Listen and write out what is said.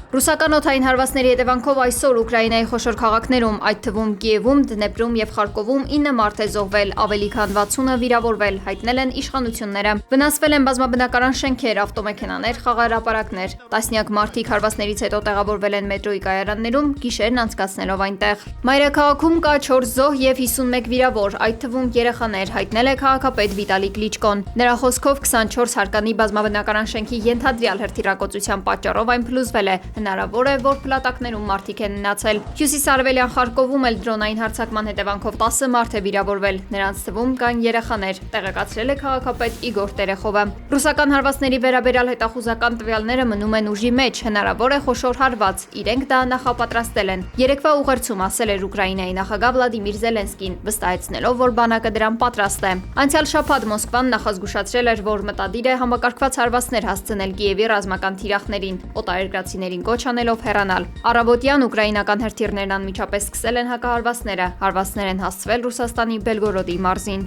Ռուսական օդային հարվածների հետևանքով այսօր Ուկրաինայի խոշոր քաղաքներում, այդ թվում Կիևում, Դնեպրում եւ Խարկովում 9 մարդ է զոհվել, ավելի քան 60-ը վիրավորվել, հայտնել են իշխանությունները։ Վնասվել են բազմաբնակարան շենքեր, ավտոմեքենաներ, խաղահրապարակներ։ Տասնյակ մարդիկ հարվածներից հետո տեղավորվել են մետրոյի կայարաններում, գիշերն անցկացնելով այնտեղ։ Մայրաքաղաքում կա 4 զոհ եւ 51 վիրավոր, այդ թվում երեխաներ, հայտնել է քաղաքապետ Վիտալի Կլիչկոն։ Նրա խոսքով 24 հարկանի բազմաբնակարան շենքի ենթադրյալ հրթիռակոծության պատճառով այն փլուզվել է։ Հնարավոր է, որ փլատակներում մարդիկ են մնացել։ Հյուսիսարևելյան Խարկովում էլ դրոնային հարձակման հետևանքով 10 մարդ է վիրավորվել, նրանց թվում կան երեխաներ, տեղեկացրել է քաղաքապետ Իգոր Տերեխովը։ Ռուսական հարվածների վերաբերյալ հետախուզական տվյալները մնում են ուժի մեջ, հնարավոր է խոշոր հարված, իրենք դա նախապատրաստել են։ Երեկվա ուղերձում ասել էր Ուկրաինայի նախագահ Վլադիմիր Զելենսկին, վստահեցնելով, որ բանակը դրան պատրաստ է։ Անցյալ շաբաթ Մոսկվան նախազգուշացրել էր, որ մտադիր է համակարգված հարվածներ հասցնել Կիևի ռազմական թիրախներին, օտարերկրացիներին կոչ անելով հեռանալ։ Առավոտյան ուկրաինական հրթիռներն անմիջապես սկսել են հակահարվածները, հարվածներ են հասցվել Ռուսաստանի Բելգորոդի մարզին։